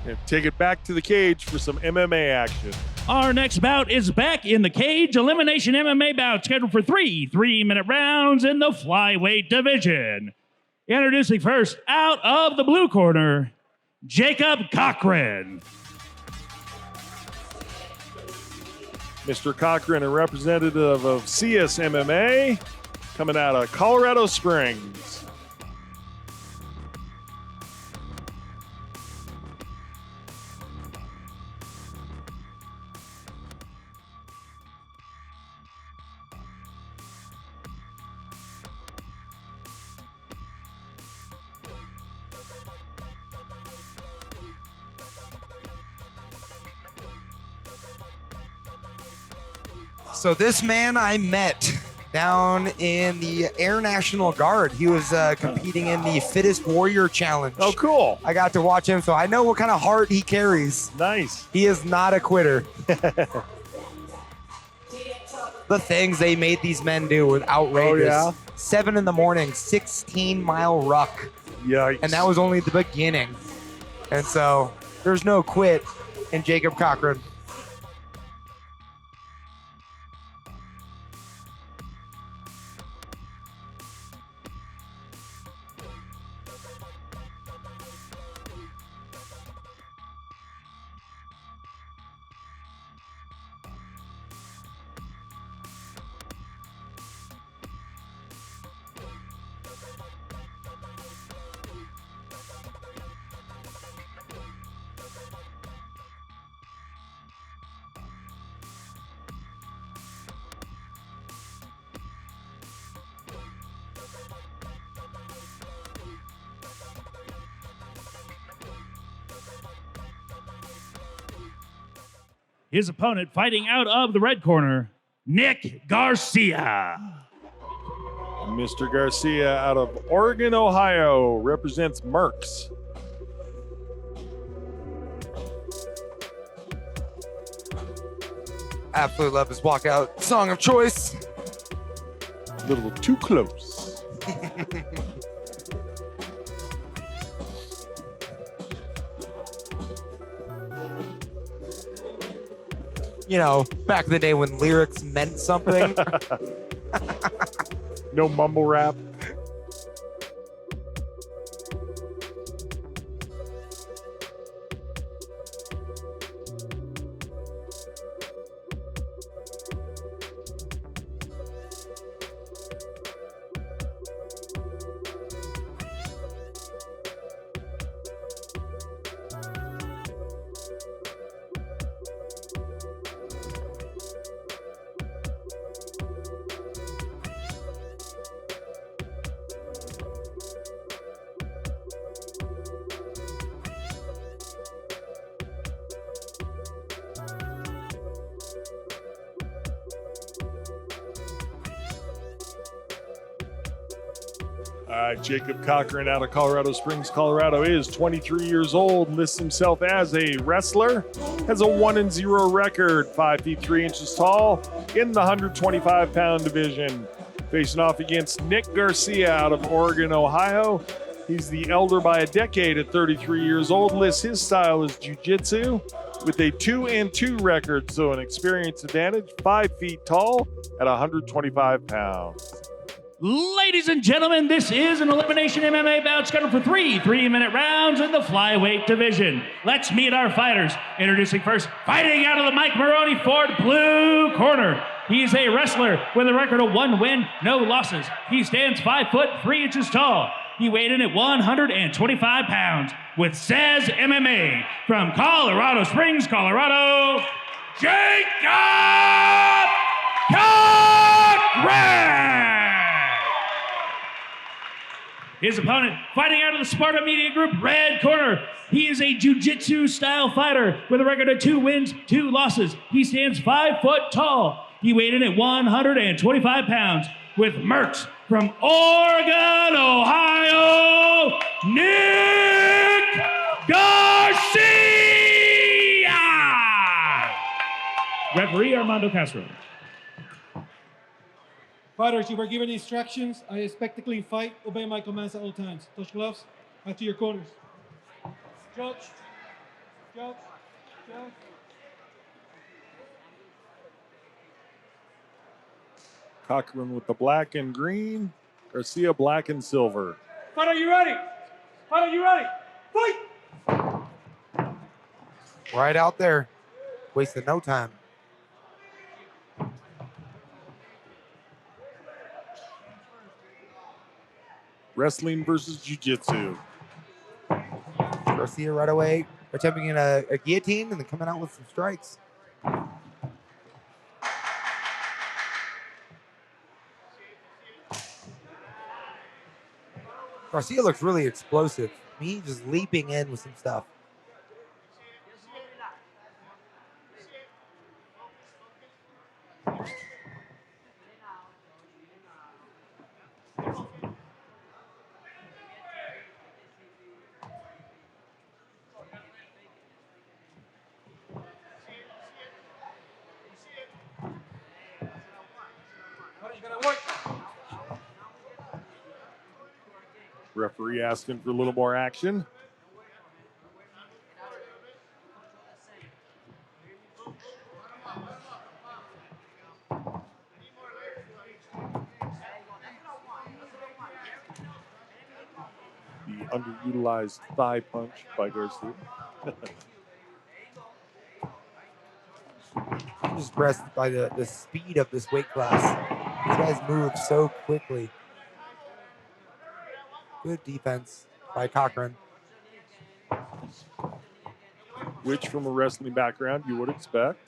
And take it back to the cage for some MMA action. Our next bout is back in the cage. Elimination MMA bout scheduled for 3 3-minute rounds in the flyweight division. Introducing first, out of the blue corner, Jacob COCHRAN. Mr. Cochran, a representative of CS MMA, coming out of Colorado Springs. So this man I met down in the Air National Guard. He was competing in the Fittest Warrior Challenge. Oh, cool. I got to watch him, so I know what kind of heart he carries. Nice. He is not a quitter. The things they made these men do was outrageous. Oh, yeah? 7 in the morning, 16-mile ruck. Yikes. And that was only the beginning. And so there's no quit in Jacob COCHRAN. His opponent fighting out of the red corner, Nick Garcia. Mr. Garcia out of Oregon, Ohio, represents Mercs. Absolutely love his walkout song of choice. A little too close. You know, back in the day when lyrics meant something. No mumble rap. Jacob Cochran out of Colorado Springs, Colorado, is 23 years old, lists himself as a wrestler, has a 1-0 record, 5 feet 3 inches tall, in the 125-pound division. Facing off against Nick Garcia out of Oregon, Ohio. He's the elder by a decade at 33 years old, lists his style as jiu-jitsu with a 2-2 record, so an experience advantage, 5 feet tall at 125 pounds. Ladies and gentlemen, this is an Elimination MMA bout scheduled for 3 3-minute rounds in the flyweight division. Let's meet our fighters. Introducing first, fighting out of the Mike Maroney Ford blue corner. He's a wrestler with a record of 1 win, no losses. He stands 5 foot 3 inches tall. He weighed in at 125 pounds with Says MMA from Colorado Springs, Colorado, Jacob COCHRAN. His opponent, fighting out of the Sparta Media Group, red corner. He is a jiu-jitsu style fighter with a record of 2 wins, 2 losses. He stands 5 foot tall. He weighed in at 125 pounds with Mercs from Oregon, Ohio, Nick Garcia. Referee Armando Castro. Fighters, you were given instructions. I expect a clean fight. Obey my commands at all times. Touch gloves. Back to your corners. Judge. Jump. Jump. Cochran with the black and green. Garcia black and silver. Fighter, you ready? Fighter, you ready? Fight! Right out there. Wasted no time. Wrestling versus jiu-jitsu. Garcia right away attempting a guillotine and then coming out with some strikes. Garcia looks really explosive. He's just leaping in with some stuff. Referee asking for a little more action. The underutilized thigh punch by Garcia. I'm just impressed by the speed of this weight class. These guys move so quickly. Good defense by Cochran. Which, from a wrestling background, you would expect.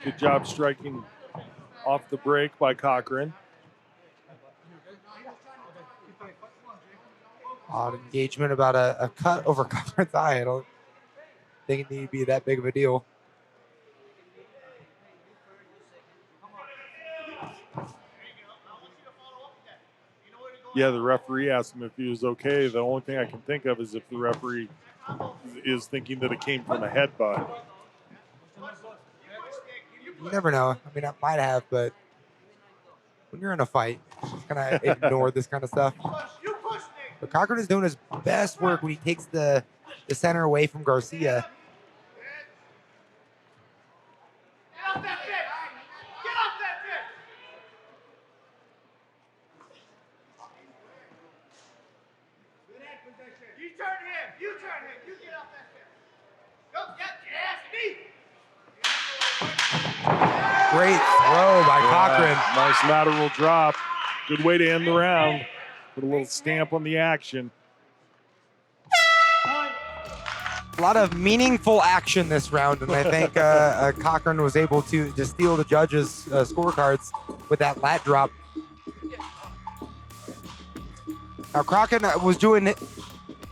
Good job striking off the break by Cochran. Odd engagement about a cut over Cochran's eye. I don't think it need to be that big of a deal. Yeah, the referee asked him if he was okay. The only thing I can think of is if the referee is thinking that it came from a headbutt. You never know. I mean, I might have, but when you're in a fight, just kind of ignore this kind of stuff. But Cochran is doing his best work when he takes the center away from Garcia. Get off that bit! Get off that bit! You turn him! You turn him! You get off that bit! Go, yes, me! Great throw by Cochran. Nice lateral drop. Good way to end the round. Put a little stamp on the action. A lot of meaningful action this round, and I think Cochran was able to steal the judges' scorecards with that lat drop. Now, Cochran was doing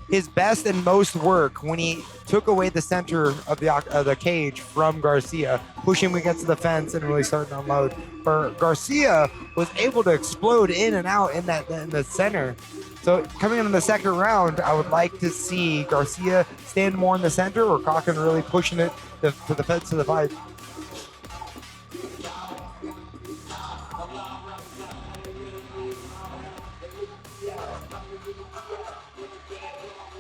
his best and most work when he took away the center of the cage from Garcia, pushing him against the fence and really starting to unload. Garcia was able to explode in and out in the center. So coming in the second round, I would like to see Garcia stand more in the center or Cochran really pushing it to the fence of the fight.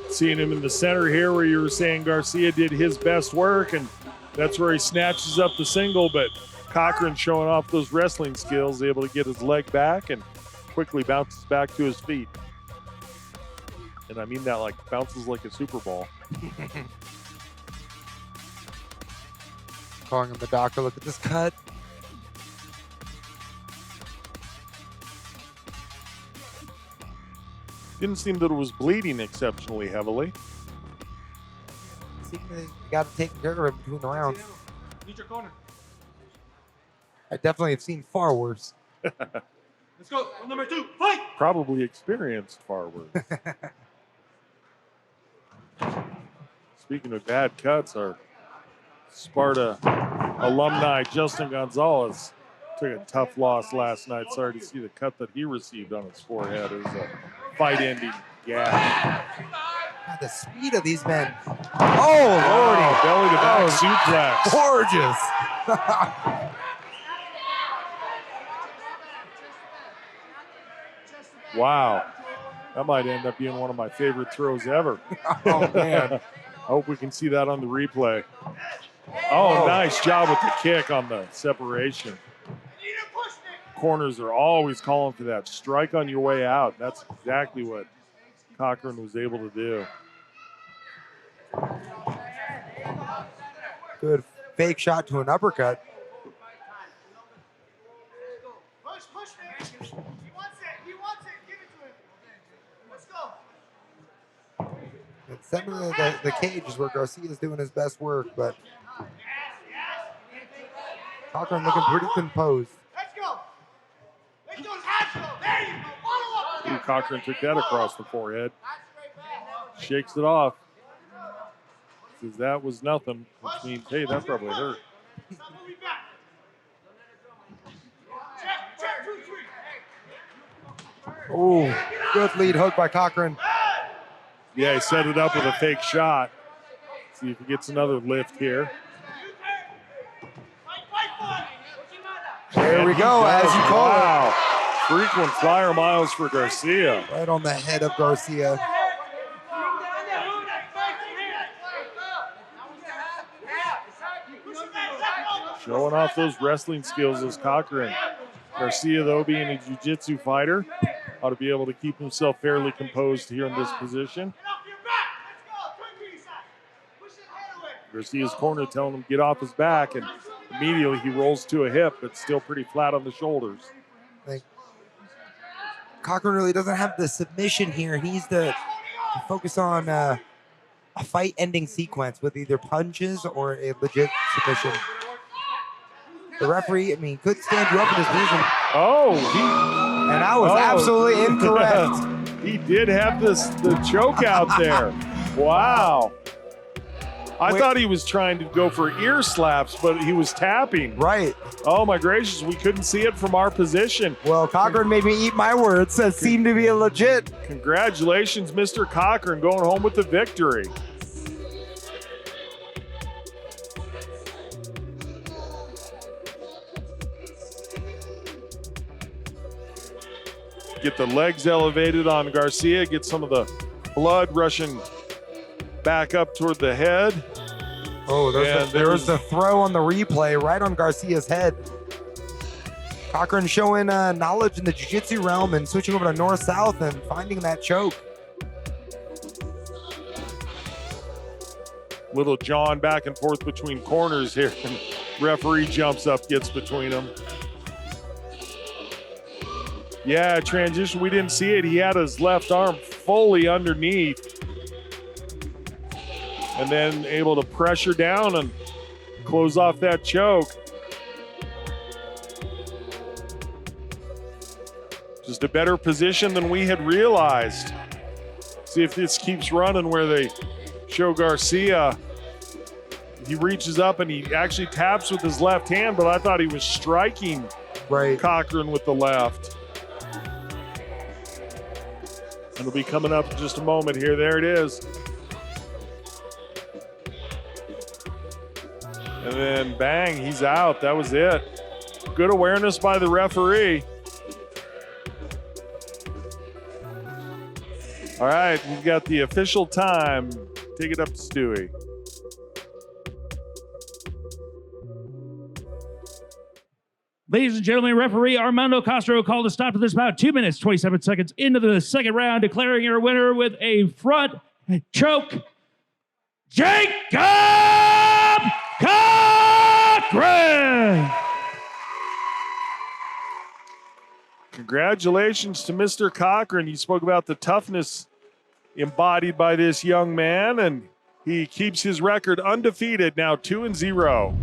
Seeing him in the center here where you were saying Garcia did his best work, and that's where he snatches up the single, but Cochran showing off those wrestling skills, able to get his leg back and quickly bounces back to his feet. And I mean that like bounces like a Super Bowl. Calling him the doctor, look at this cut. Didn't seem that it was bleeding exceptionally heavily. See, you got to take care of him between the rounds. Need your corner. I definitely have seen far worse. Let's go. Rule number 2, fight! Probably experienced far worse. Speaking of bad cuts, our Sparta alumni Justin Gonzalez took a tough loss last night. Sorry to see the cut that he received on his forehead. It was a fight-ending gap. God, the the speed of these men. Oh, Lordy. Belly to back suplex. Gorgeous. Wow. That might end up being one of my favorite throws ever. Oh, man. I hope we can see that on the replay. Oh, nice job with the kick on the separation. Corners are always calling for that. Strike on your way out. That's exactly what COCHRAN was able to do. Good fake shot to an uppercut. Push, man. He wants it. Give it to him. Let's go. The center of the cage is where Garcia is doing his best work, but COCHRAN looking pretty composed. Let's go. Make those hands go. There you go. Follow up. Ooh, COCHRAN took that across the forehead. Shakes it off. Says that was nothing, which means, hey, that probably hurt. Stop moving back. Check, 2, 3. Oh, good lead hook by COCHRAN. Yeah, he set it up with a fake shot. See if he gets another lift here. There we go, as you call it. Wow. Frequent flyer miles for Garcia. Right on the head of Garcia. Showing off those wrestling skills as COCHRAN. Garcia, though, being a jiu-jitsu fighter, ought to be able to keep himself fairly composed here in this position. Garcia's corner telling him get off his back, and immediately he rolls to a hip, but still pretty flat on the shoulders. I think COCHRAN really doesn't have the submission here. He needs to focus on a fight-ending sequence with either punches or a legit submission. The referee, I mean, could stand you up in his position. Oh, And that was absolutely incorrect. He did have the choke out there. Wow. I thought he was trying to go for ear slaps, but he was tapping. Right. Oh, my gracious. We couldn't see it from our position. Well, COCHRAN made me eat my words. That seemed to be a legit. Congratulations, Mr. COCHRAN, going home with the victory. Get the legs elevated on Garcia, get some of the blood rushing back up toward the head. Oh, there's the throw on the replay right on Garcia's head. COCHRAN showing knowledge in the jiu-jitsu realm and switching over to north-south and finding that choke. Little John back and forth between corners here. And referee jumps up, gets between them. Yeah, transition, we didn't see it. He had his left arm fully underneath. And then able to pressure down and close off that choke. Just a better position than we had realized. See if this keeps running where they show Garcia. He reaches up and he actually taps with his left hand, but I thought he was striking COCHRAN with the left. It'll be coming up in just a moment here. There it is. And then bang, he's out. That was it. Good awareness by the referee. All right, we've got the official time. Take it up to Stewie. Ladies and gentlemen, referee Armando Castro called a stop to this bout 2 minutes, 27 seconds into the second round, declaring your winner with a front choke, Jacob COCHRAN! Congratulations to Mr. COCHRAN. You spoke about the toughness embodied by this young man, and he keeps his record undefeated, now 2-0.